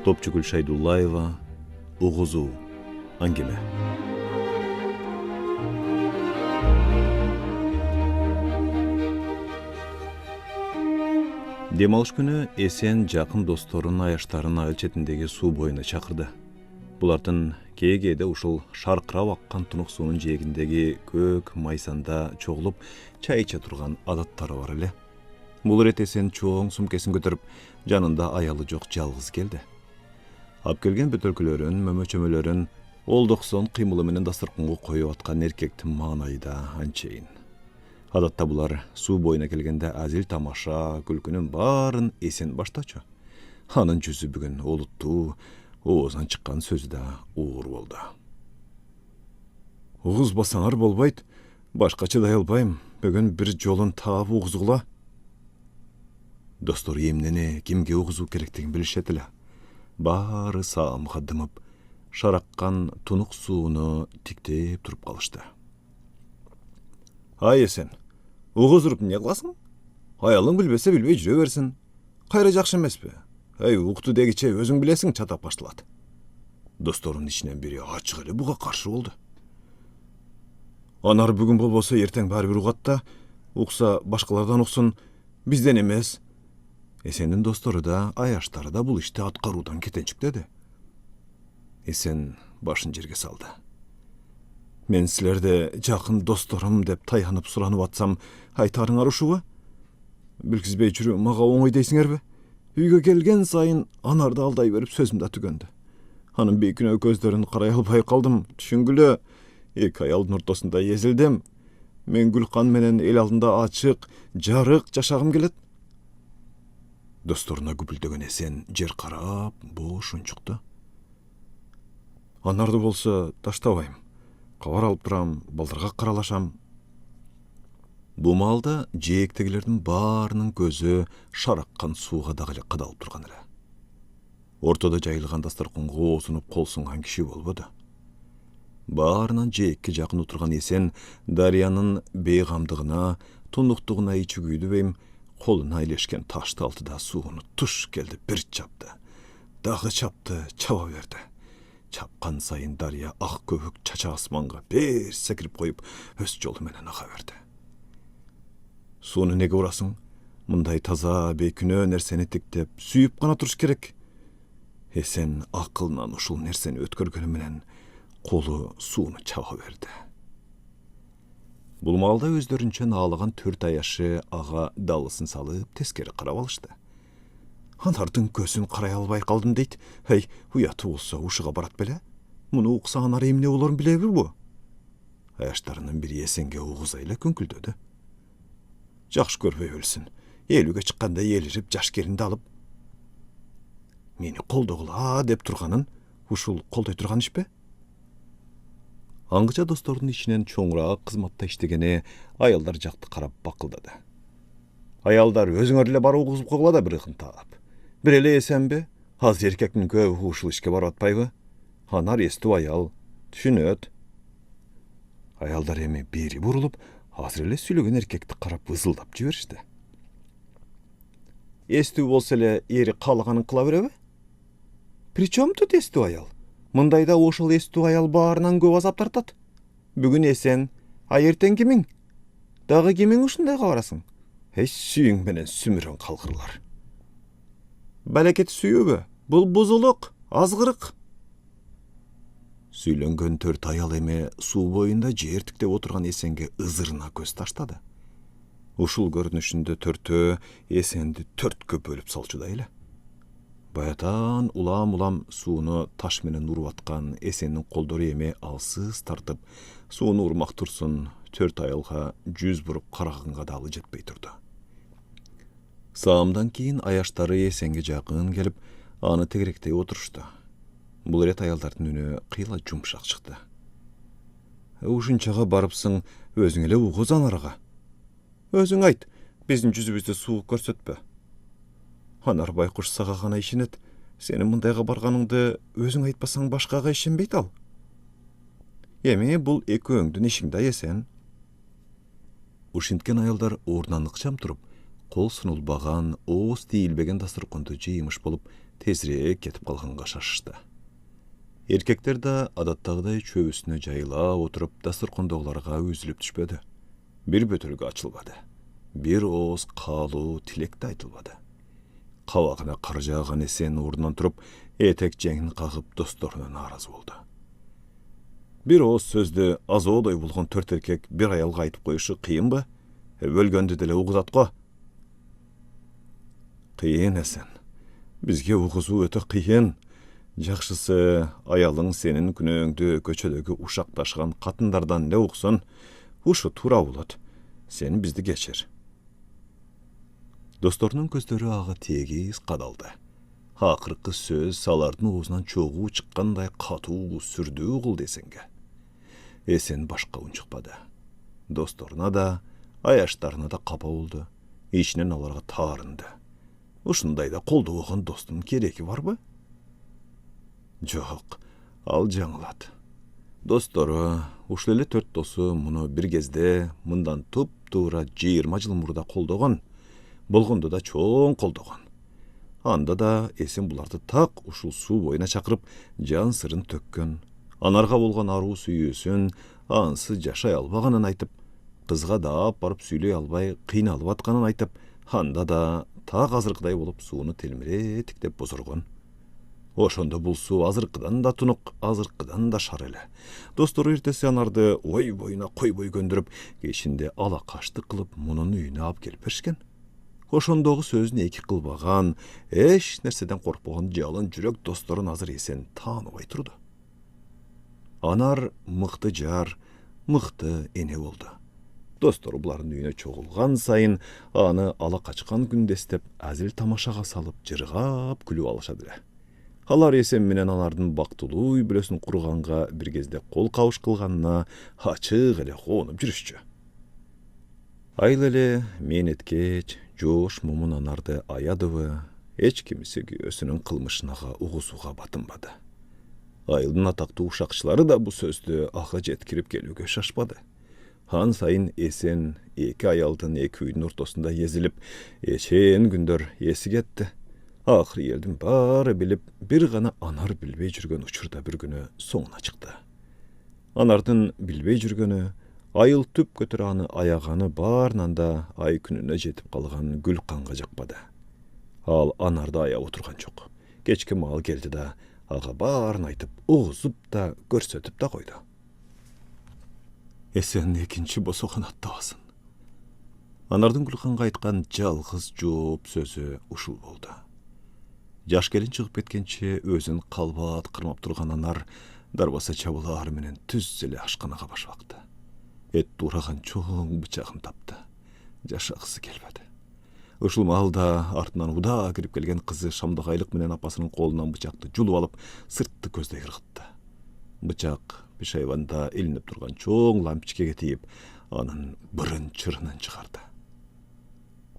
Топчугүл Шайдуллаева, Угузу, Аңгеме. Демалыш күнү Эсен жакын досторун аяштарын айыл четиндеги суу боюна чакырды. Булардын кээ-кээде ушул шаркырап аккан тунук суунун жээгиндеги көк майсанда чогулуп чай иче турган адаттары бар эле. Бул ирет Эсен чоң сумкесин көтөрүп, жанында аялы жок жалгыз келди. Ап келген бөтөлкөлөрүн, мөмөчөмөлөрүн олдоксон кыймылы менен дасторконго коюп аткан эркектин маанайы да анчейин. Адатта булар суу боюна келгенде азил тамаша, күлкүнүн баарын Эсен баштачу. Анын жүзү бүгүн олуттуу, оозунан чыккан сөзү да уур болду. Угузбасаңар болбойт, башка чыдай албайм. Бүгүн бир жолун таап угузгула. Достор эмнени, кимге угузуу керектигин билишет эле. Баары саамга дымып, шараккан тунук сууну тиктеп туруп калышты. Ай Эсен, угузуруп эмне кыласың? Аялың билбесе билбей жүрө берсин. Кайра жакшы эмеспи? Эй, укту дегиче өзүң билесиң, чатап башталат. Досторунун ичинен бири ачык эле буга каршы болду. Анар бүгүн болбосо эртең баары бир угат да, укса башкалардан уксун, бизден эмес. Эсендин достору да, аяштары да бул ишти аткаруудан кетенчиктеди. Эсен башын жерге салды. Мен силерде жакын досторум деп таянып суранып атсам, айтарыңар ушуга? Билгизбей жүрүү мага оңой дейсиңерби? Үйгө келген сайын Анарды алдай берип сөзүм да түгөндү. Анын бейкүнөө көздөрүн карай албай калдым. Түшүнгүлө, эки аялдын ортосунда эзилдим. Мен Гүлкан менен эл алдында ачык, жарык жашагым келет. Досторуна күпүлдөгөн Эсен жер карап, бош унчукту. Анарды болсо таштабайм. Кабар алып турам, балдарга каралашам. Бу маалда жээктегилердин баарынын көзү шараккан сууга дагы эле кадалып турган эле. Ортодо жайылган дасторконго оозунуп кол сунган киши болбоду. Баарынан жээкке жакын отурган Эсен дарыянын бейгамдыгына, тундуктугуна ичүгүйдүбейм, колуна илешкен ташты алды да сууну туш келди, бир чапты. Дагы чапты, чаба берди. Чапкан сайын дарыя ак көбүк чача асманга бер секирип коюп, өз жолу менен ага берди. Сууну неге урасың? Мындай таза, бейкүнөө нерсени тиктеп, сүйүп гана туруш керек. Эсен акылынан ушул нерсени өткөргөнү менен колу сууну чаба берди. Бул маалда өздөрүнчө наалаган төрт аяшы ага далысын салып тескери карап алышты. Анардын көзүн карай албай калдым дейт. Эй, уяты болсо ушуга барат беле? Муну укса анар эмне болорун билеби бу? Аяштарынын бири Эсенге угуза эле күңкүлдөдү. Жакшы көрбөй өлсүн. Элүүгө чыкканда элирип жаш келинди алып, мени колдогула деп турганын, ушул колдой турган ишпи? Аңгыча достордун ичинен чоңураак кызматта иштегени аялдар жакты карап бакылдады. Аялдар өзүңөр эле барып угузуп койгула да бир ыкынтаап. Бир эле Эсенби? Азыр эркектин көбү ушул ишке барып атпайбы? Анар эстүү аял, түшүнөт. Аялдар эми бери бурулуп, азыр эле сүйлөгөн эркекти карап ызылдап жиберишти. Эстүү болсо эле эри каалаганын кыла береби? Причем тут эстүү аял? Мындайда ошол эстүү аял баарынан көп азап тартат. Бүгүн Эсен, а эртең кимиң? Дагы кимиң ушундай кабарасың? Сүйүң менен сүмүрөн калгырлар. Балекет сүйүүбү? Бул бузулук, азгырык. Сүйлөнгөн төрт аял эми суу боюнда жер тиктеп отурган Эсенге ызырына көз таштады. Ушул көрүнүшүндө төртөө Эсенди төрткө бөлүп салчудай эле. Баятан улам-улам сууну таш менен уруп аткан Эсенин колдору эми алсыз тартып, сууну урмак турсун, төрт аялга жүз буруп караганга дагы жетпей турду. Саамдан кийин аяштары Эсенге жакын келип, аны тегеректей отурушту. Бул ирет аялдардын үнү кыйла жумшак чыкты. Ушунчага барыпсың, өзүң эле угуз Анарга. Өзүң айт, биздин жүзүбүздө суу көрсөтпө. Анар байкуш сага гана ишенет. Сенин мындайга барганыңды өзүң айтпасаң башкага ишенбейт ал. Эми бул экөөңдүн ишиң да Эсен. Ушинткен аялдар ордунан ыкчам туруп, кол сунулбаган, ооз тийилбеген дасторконду жыймыш болуп, тезирээк кетип калганга шашышты. Эркектер да адаттагыдай чөбүсүнө жайыла отуруп, дасторкондогуларга үзүлүп түшпөдү. Бир бөтөлгө ачылбады. Бир ооз каалуу тилек да айтылбады. Кабагына кар жааган Эсен ордунан туруп, этек жеңин кагып, досторуна нааразы болду. Бир ооз сөздү азоодой болгон төрт эркек бир аялга айтып коюшу кыйынбы? Өлгөндү деле угузат го. Кыйын, Эсен. Бизге угузуу өтө кыйын. Жакшысы, аялың сенин күнөөңдү көчөдөгү ушак ташыган катындардан эле уксун. Ушу туура болот. Сен бизди кечир. Досторунун көздөрү ага тегиз кадалды. Акыркы сөз алардын оозунан чогуу чыккандай катуу сүрдүү кылды Эсенге. Эсен башка унчукпады. Досторуна да, аяштарына да капа болду. Ичинен аларга таарынды. Ушундайда колдобогон достун кереги барбы? Жок, ал жаңылат. Достору, ушул эле төрт досу муну бир кезде мындан туп-туура 20 жыл мурда колдогон, болгондо да чоң колдогон. Анда да Эсен буларды так ушул суу боюна чакырып, жан сырын төккөн, анарга болгон аруу сүйүүсүн, ансыз жашай албаганын айтып, кызга даап барып сүйлөй албай кыйналып атканын айтып, анда да так азыркыдай болуп сууну телмиретиктеп бозоргон. Ошондо бул суу азыркыдан да тунук, азыркыдан да шар эле. Достору эртеси анарды ой боюна койбой көндүрүп, кечинде ала каштык кылып мунун үйүнө алып келип беришкен. Ошондогу сөзүн эки кылбаган, эч нерседен коркпогон жалын жүрөк досторун азыр Эсен тааныбай турду. Анар мыкты жар, мыкты эне болду. Достору булардын үйүнө чогулган сайын аны ала качкан күндөстеп азил тамашага салып, жыргап күлүп алышат эле. Алар Эсен менен алардын бактылуу үй бүлөсүн курганга бир кезде кол кабыш кылганына ачык эле коонуп жүрүшчү. Айыл эле мээнеткеч, жоош мумун анарды аядыбы, эч кимиси күйөөсүнүн кылмышынага угузууга батынбады. Айылдын атактуу ушакчылары да бул сөздү ага жеткирип келүүгө шашпады. Ан сайын Эсен эки аялдын эки үйдүн ортосунда езилип, эчен күндөр эси кетти. Акыры элдин баары билип, бир гана Анар билбей жүргөн учурда бир күнү соңуна чыкты. Анардын билбей жүргөнү, айыл түп көтөрө аны аяганы баарынан да ай күнүнө жетип калган Гүлканга жакпады. Ал Анарды аяп отурган жок. Кечки маал келди да, ага баарын айтып, угузуп да, көрсөтүп да койду. Эсен экинчи босогон аттабасын. Анардын Гүлканга айткан жалгыз жооп сөзү ушул болду. Жаш келин чыгып кеткенче өзүн калбат кырмап турган Анар дарбаса чабылаар менен түз эле ашканага башпакты. Эт туураган чоң бычагын тапты. Жашагысы келбеди. Ушул маалда артынан удаа кирип келген кызы Шамдагайлык менен апасынын колунан бычакты жулуп алып, сыртты көздөй кыргытты. Бычак пишайванда илинип турган чоң лампичкеге тийип, анын бырын чырынын чыгарды.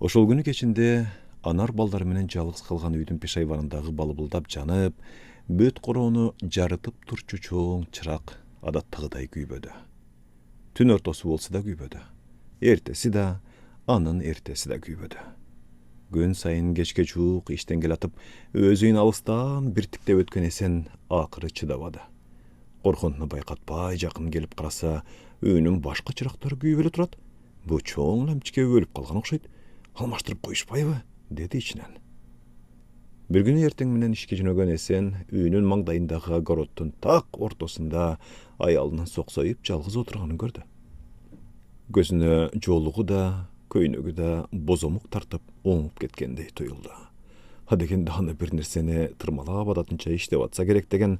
Ошол күнү кечинде Анар балдары менен жалгыз калган үйдүн пишайванындагы балбылдап жанып, бөт короону жарытып турчу чоң чырак адаттагыдай күйбөдү. Түн ортосу болсо да күйбөдү. Эртеси да, анын эртеси да күйбөдү. Күн сайын кечке жуук иштен келатып, өзүн алыстан бир тиктеп өткөн Эсен акыры чыдабады. Корконуну байкатпай жакын келип караса, үйүнүн башка чырактары күйүп эле турат. Бу чоң лампичке өлүп калган окшойт. Алмаштырып коюшпайбы? Деди ичинен. Бир күнү эртең менен ишке жөнөгөн Эсен үйүнүн маңдайындагы огороддун так ортосунда аялынын соксоюп жалгыз отурганын көрдү. Көзүнө жоолугу да, көйнөгү да бозомук тартып оңуп кеткендей туюлду. Адегенде аны бир нерсени тырмалап адатынча иштеп атса керек деген.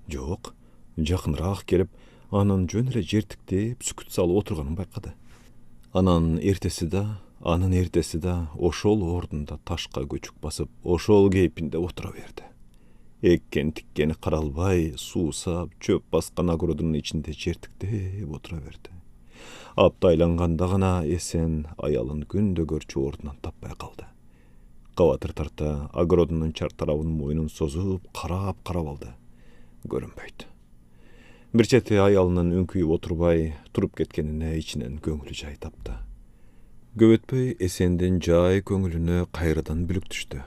Жок, жакыныраак келип, анын жөн эле жертиктеп сүкүт салып отурганын байкады. Анын эртеси да ошол ордунда ташка көчүк басып, ошол кейпинде отура берди. Эккен тиккени каралбай, суусап, чөп баскан огородунун ичинде жертиктеп отура берди. Аптайланганда гана Эсен аялын күндө көрчү ордунан таппай калды. Кабатыр тарта огородунун чар тарабын мойнун созуп, карап алды. Көрүнбөйт. Бир чети аялынын үңкүйүп отурбай туруп кеткенине ичинен көңүлү жай тапты. Көп өтпөй Эсендин жай көңүлүнө кайрадан бүлүк түштү.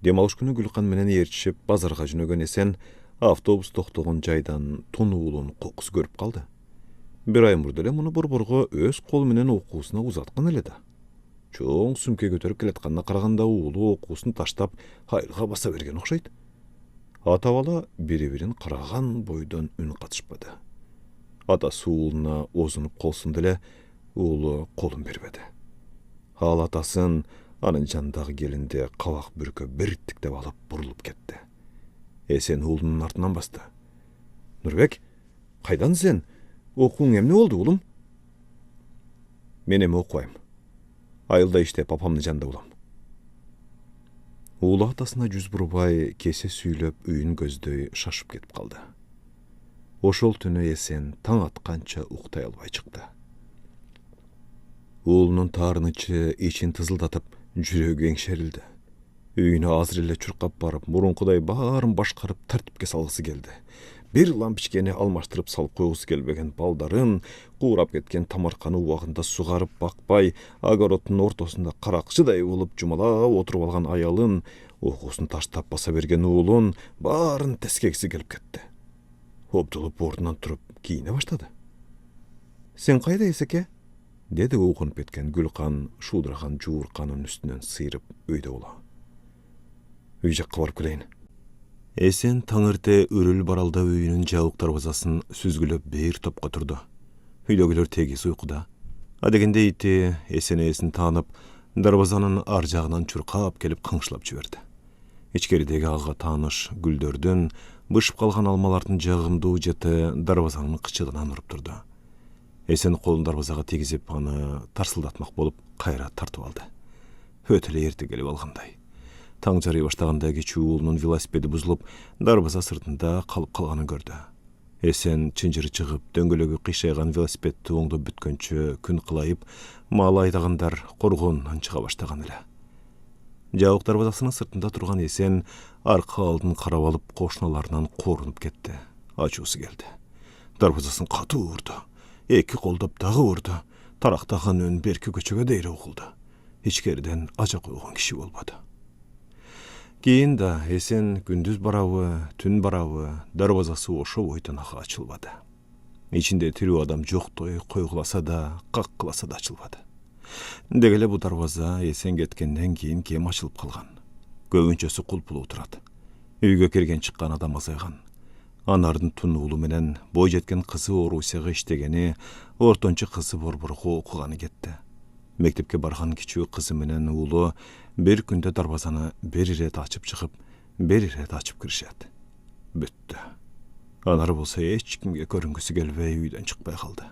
Демалыш күнү Гүлкан менен ээрчишип базарга жөнөгөн Эсен автобус токтогон жайдан тун уулун кокусу көрүп калды. Бир ай мурда эле муну борборго өз колу менен окуусуна узаткан эле да. Чоң сумке көтөрүп келатканына караганда уулу окуусун таштап айылга баса берген окшойт. Ата бала бири-бирин караган бойдон үн катышпады. Атасы уулуна озунуп колсун деле уулу колун бербеди. Ал атасын анын жанындагы келинди кабак бүркө биртиктеп алып бурулуп кетти. Эсен уулунун артынан басты. Нурбек, кайдан сен? Окууң эмне болду уулум? Мен эми окубайм. Айылда иштеп апамдын жанында болом. Уулу атасына жүз бурбай кесе сүйлөп үйүн көздөй шашып кетип калды. Ошол түнү Эсен таң атканча уктай албай чыкты. Уулунун таарынычы ичин тызылдатып, жүрөгү эңшерилди. Үйүнө азыр эле чуркап барып, мурункудай баарын башкарып тартипке салгысы келди. Бир лампичкени алмаштырып салып койгусу келбеген балдарын, куурап кеткен тамарканы убагында сугарып бакпай, огороддун ортосунда каракчыдай болуп жумалап отуруп алган аялын, окуусун таштап баса берген уулун баарын тескегиси келип кетти. Обдулуп ордунан туруп кийине баштады. Сен кайда, Эсеке? Деди угунуп кеткен Гүлкан шуудураган жуурканын үстүнөн сыйрып өйдө боло. Үй жакка барып келейин. Эсен таңырте үрүл баралда үйүнүн жабык дарбазасын сүзгүлөп бир топко турду. Үйдөгүлөр тегиз уйкуда. Адегенде ити Эсен ээсин таанып, дарбазанын ар жагынан чуркап келип кыңшылап жиберди. Ичкеридеги ага тааныш гүлдөрдүн, бышып калган алмалардын жагымдуу жыты дарбазанын кычыгынан уруп турду. Эсен колун дарбазага тийгизип, аны тарсылдатмак болуп, кайра тартып алды. Өтө эле эрте келип алгандай. Таң жарый баштаганда кичүү уулунун велосипеди бузулуп, дарбаза сыртында калып калганын көрдү. Эсен чынжыры чыгып, дөңгөлөгү кыйшайган велосипедти оңдоп бүткөнчө күн кылайып, мал айдагандар коргоонунан чыга баштаган эле. Жабык дарбазасынын сыртында турган Эсен арка алдын карап алып, кошуналарынан корунуп кетти. Ачуусу келди. Дарбазасын катуу урду. Эки колдоп дагы урду. Тарактаган үн берки көчөгө дейре угулду. Ичкериден ажа койгон киши болбоду. Кийин да Эсен күндүз барабы, түн барабы, дарбазасы ошо бойдон ага ачылбады. Ичинде тирүү адам жоктой койгуласа да, каккыласа да ачылбады. Деги эле бу дарбаза Эсен кеткенден кийин кем ачылып калган. Көбүнчөсү кулпулуу турат. Үйгө кирген чыккан адам азайган. Анардын тун уулу менен бой жеткен кызы Орусияга иштегени, ортончу кызы борборго окуганы кетти. Мектепке барган кичүү кызы менен уулу бир күндө дарбазаны бир ирет ачып чыгып, бир ирет ачып киришет. Бүттү. Анары болсо эч кимге көрүнгүсү келбей үйдөн чыкпай калды.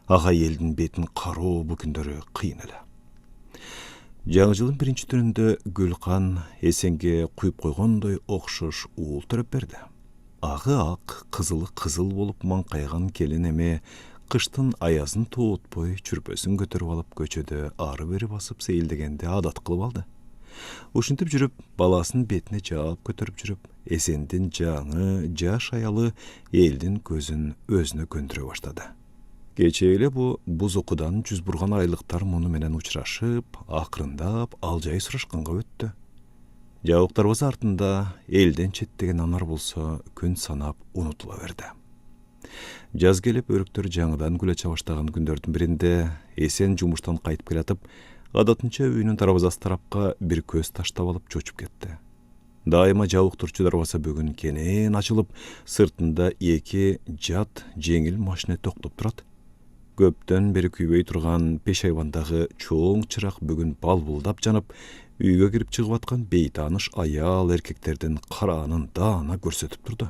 Ага элдин бетин кароо бу күндөрү кыйын эле. Жаңы жылдын биринчи түнүндө Гүлкан Эсенге куюп койгондой окшош уул төрөп берди. Агы ак, кызылы кызыл болуп маңкайган келин эми кыштын аязын тоотпой чүрпөсүн көтөрүп алып көчөдө ары бери басып сейилдегенди адат кылып алды. Ушинтип жүрүп, баласын бетине жаап көтөрүп жүрүп, Эсендин жаңы, жаш аялы элдин көзүн өзүнө көндүрө баштады. Кечээ эле бу буз окудан жүз бурган айлыктар муну менен учурашып, акырындап алжай сурашканга өттү. Жабык дарбаза артында элден четтеген анар болсо күн санап унутула берди. Жаз келип өрүктөр жаңыдан гүл ача баштаган күндөрдүн биринде Эсен жумуштан кайтып келатып, адатынча үйүнүн дарбазасы тарапка бир көз таштап алып чочуп кетти. Дайыма жабык турчу дарбаза бүгүн кенен ачылып, сыртында эки жат жеңил машина токтоп турат. Көптөн бери күйбөй турган пешайбандагы чоң чырак бүгүн балбулдап жанып, үйгө кирип чыгып аткан бейтааныш аял эркектердин караанын даана көрсөтүп турду.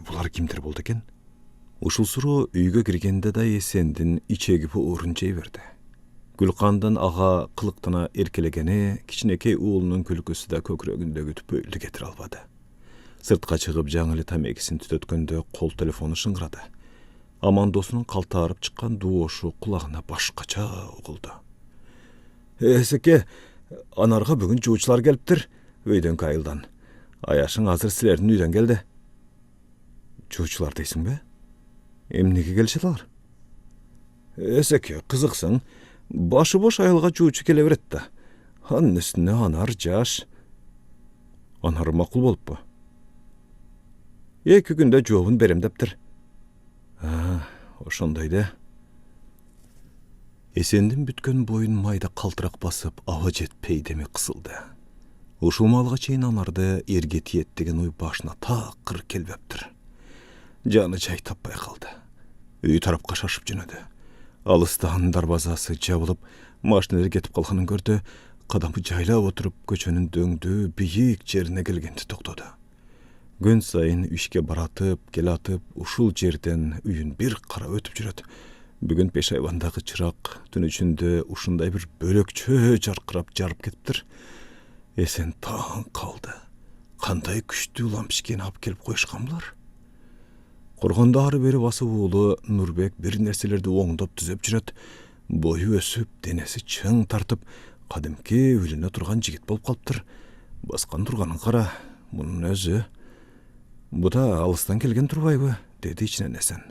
Булар кимдер болду экен? Ушул суроо үйгө киргенде да Эсендин ичеги буурун жей берди. Гүлкандын ага кылыктана эркелегени кичинекей уулунун күлкүсү да көкүрөгүндөгү түпөйлү кетире албады. Сыртка чыгып жаңы эле тамекисин түтөткөндө кол телефону шыңгырады. Амандосунун калтаарып чыккан доошу кулагына башкача угулду. Эсеке, анарга бүгүн жуучулар келиптир, өйдөн айылдан. Аяшың азыр силердин үйдөн келди. Жуучулар дейсиңби? Эмнеге келишет алар? Эсеке, кызыксың. Başı boş ayılga juuçu kele berет da. Анын üstüne anar жаш. Anar makul boluppu. 2 günde joobun berem deptir. Oşondaydı. Esendin бүткөн boyun майда калтырак басып, ава жетпей деме кысылды. Ушул малга чейин анарды эрге тиет деген ой башына такыр келбептир. Жаны жай таппай калды. Үй тарапка шашып жөнөдү. Алыстан дарбазасы жабылып, машиналар кетип калганын көрдү. Кадамы жайлап отуруп, көчөнүн дөңдүү, бийик жерине келгенде токтоду. Күн сайын ишке баратып, келатып, ушул жерден үйүн бир кара өтүп жүрөт. Бүгүн пешайвандагы чырак түн ичинде ушундай бир бөлөкчө жаркырап жарып кетиптир. Эсен таң калды. Кандай күчтүү лампочкени алып келип коюшкан булар? Коргондо ары бери басып уулу Нурбек бир нерселерди оңдоп түзөп жүрөт. Бою өсүп, денеси чың тартып, кадимки үйлөнө турган жигит болуп калыптыр. Баскан турганын кара, мунун өзү. Бу да алыстан келген турбайбы? Деди ичинен Эсен.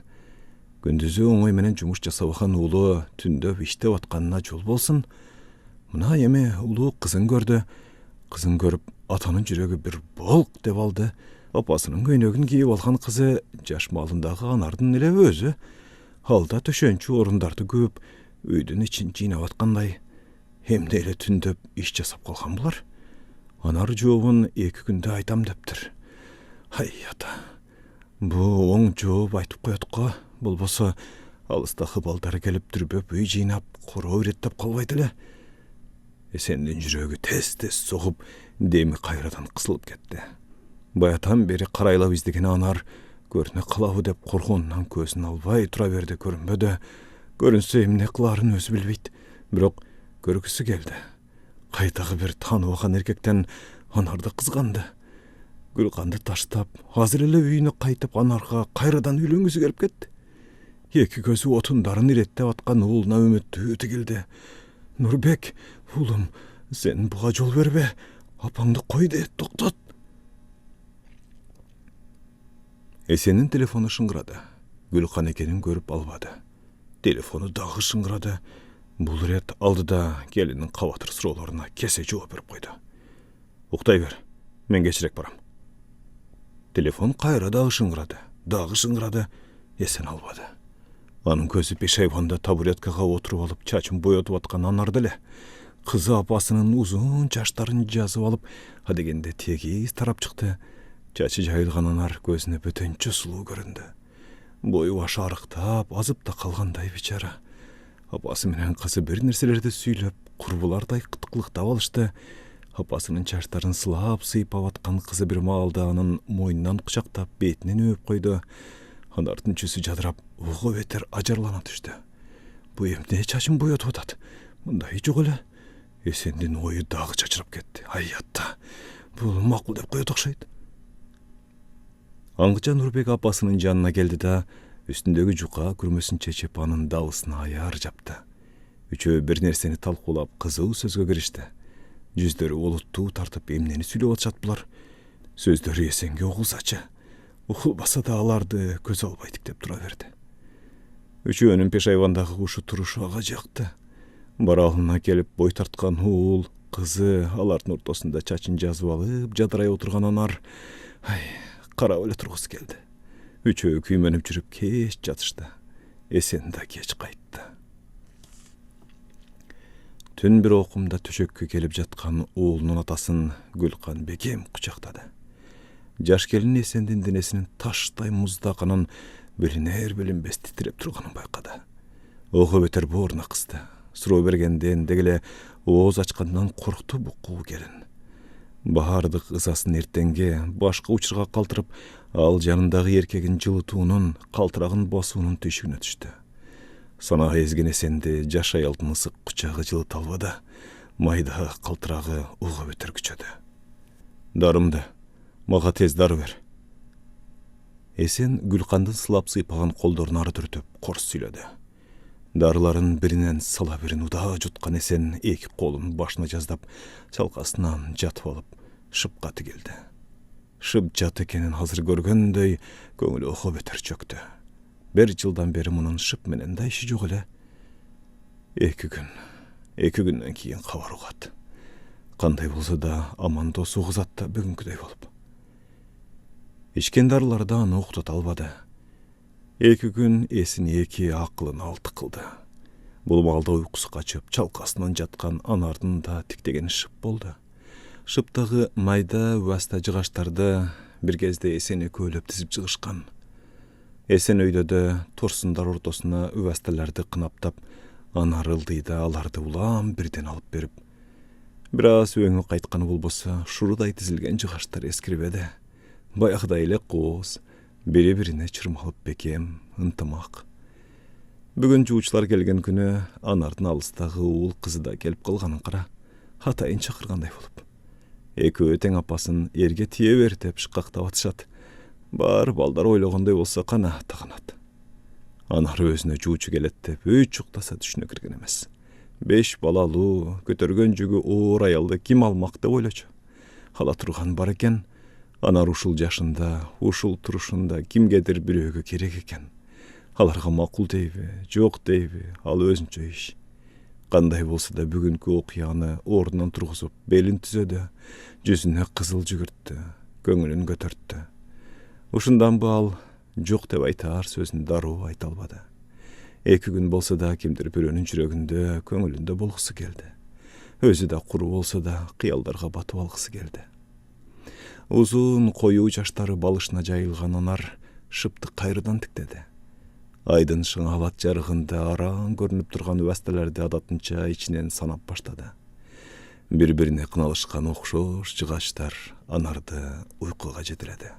Күндүзү оңой менен жумуш жасабаган уулу түндө иштеп атканына жол болсун. Мына эми улуу кызын көрдү. Кызын көрүп, атанын жүрөгү бир болк деп алды. Апасынын көйнөгүн кийип алган кызы жаш малындагы Анардын эле өзү. Алда төшөнчү орундарды көп, үйдүн ичин жыйнап аткандай. Эмне эле түндөп иш жасап калган булар? Анар жообун 2 күндө айтам дептир. Ай ата. Бу оң жооп айтып коет го. Болбосо алыстагы балдары келип дүрбөп үй жыйнап, короо иреттеп калбайт эле. Эсендин жүрөгү тез-тез согуп, деми кайрадан кысылып кетти. Баятан бери карайлап издеген Анар көрүнө калабы деп коркуунан көзүн албай тура берди, көрүнбөдү. Көрүнсө эмне кылаарын өзү билбейт. Бирок көргүсү келди. Кайдагы бир тааныбаган эркектен Анарды кызганды. Гүлканды таштап, азыр эле үйүнө кайтып Анарга кайрадан үйлөнгүсү келип кетти. 2 көзү отундарын иреттеп аткан уулуна үмүттүү тигилди. Нурбек, уулум, сен буга жол бербе. Апаңды койду, токтот. Эсенин телефону шыңгырады. Гүлкан экенин көрүп албады. Телефону дагы шыңгырады. Бул рет алдыда келинин кабатыр суроолоруна кесе жооп берип койду. Уктай бер, мен кечирээк барам. Телефон кайра дагы шыңгырады. Эсен албады. Анын көзү пешайванда табуреткага отуруп алып, чачын боетип аткан Анарды эле. Кызы апасынын узун чачтарын жазып алып, адегенде тегиз тарап чыкты. Чачы жайылган Анар көзүнө бөтөнчө сулуу көрүндү. Бою башы арыктап, азып да калгандай бичара. Апасы менен кызы бир нерселерди сүйлөп, курбулардай кыткылыктап алышты. Апасынын чачтарын сылап сыйпап аткан кызы бир маалда анын мойнунан кучактап, бетинен өп койду. Анардын жүзү жадырап, угу бетер ажарлана түштү. Бу эмне чачын боетип атат? Мындай жок эле. Эсендин ою дагы чачырап кетти. Ай ата, бул макул деп коет окшойт. Аңгыча Нурбек апасынын жанына келди да, үстүндөгү жука күрмөсүн чечип, анын дабысына аяр жапты. Үчөө бир нерсени талкуулап, кызуу сөзгө киришти. Жүздөрү олуттуу тартып, эмнени сүйлөп атышат булар? Сөздөрү Эсенге угулсачы. Ухулбаса да аларды көз албайдык деп тура берди. Үчөөнүн пешайвандагы ушу турушу ага жакты. Баралына келип бой тарткан уул, кызы, алардын ортосунда чачын жазып алып, жадырай отурган Анар. Ай, карап эле тургусу келди. Үчөө күймөнүп жүрүп кеч жатышты. Эсен да кеч кайтты. Түн бир окумда төшөккө келип жаткан уулунун атасын Гүлкан бекем кучактады. Жаш келин Эсендин денесинин таштай муздаканын билинер-билинбес титиреп турганын байкады. Ого бетер бооруна кысты. Суроо бергенден дегеле ооз ачкандан коркту буккуу келин. Баардык ызасын эртеңге башка учурга калтырып, ал жанындагы эркегин жылытуунун, калтырагын басуунун түйшүгүнө түштү. Санаа эзген Эсенди жаш аялдын ысык кучагы жылыта албады. Майда калтырагы уга бетер күчөдү. Дарымды, мага тез дары бер. Эсен Гүлкандын сылап сыйпаган колдорун ары түртүп, корс сүйлөдү. Дарыларын биринен сала бирин удаа жуткан Эсен 2 колун башына жаздап, чалкасынан жатып алып, шыпка тигилди. Шып жат экенин азыр көргөндөй көңүлү ого бетер чөктү. 1 жылдан бери мунун шып менен да иши жок эле. эки күндөн кийин кабар угат. Кандай болсо да аман досу кызат да бүгүнкүдөй болуп. Ичкен дарыларды аны уктата албады. 2 күн эсин эки, акылын алты кылды. Бул маалда уйкусу качып, чалкасынан жаткан Анардын да тиктегени шып болду. Шыптагы майда васта жыгаштарды бир кезде Эсен экөөлөп тизип чыгышкан. Эсен өйдөдө торсундар ортосуна үбасталарды кынаптап, Анар ылдыйда аларды улам бирден алып берип. Бир аз өңү кайтканы болбосо, шурудай тизилген жыгаштар эскирбеди. Баягыдай эле кооз, бири-бирине чырмалып бекем, ынтымак. Бүгүн жуучулар келген күнү Анардын алыстагы уул кызы да келип калганын кара, атайын чакыргандай болуп. Экөө тең апасын эрге тие бер деп шыкактап атышат. Бар балдар ойлогондой болсо кана таганат. Анар өзүнө жуучу келет деп үч уктаса түшүнө кирген эмес. 5 балалуу, көтөргөн жүгү оор аялды ким алмак деп ойлочу. Ала турган бар экен. Анар ушул жашында, ушул турушунда кимгедир бирөөгө керек экен. Аларга макул дейби, жок дейби, ал өзүнчө иш. Кандай болсо да бүгүнкү окуяны ордунан тургузуп, белин түзөдү, жүзүнө кызыл жүгүрттү, көңүлүн көтөрттү. Ушундан ал жок деп айтаар сөзүн дароо айта албады. 2 күн болсо да кимдир бирөөнүн жүрөгүндө, көңүлүндө болгусу келди. Өзү да куру болсо да кыялдарга батып алгысы келди. Узун коюу жаштары балышына жайылган Анар шыпты кайрыдан тиктеди. Айдын шыңалат жарыгында араң көрүнүп турган үбасталарды адатынча ичинен санап баштады. Бири-бирине кыналышкан окшош жыгаштар Анарды уйкуга жетиреді.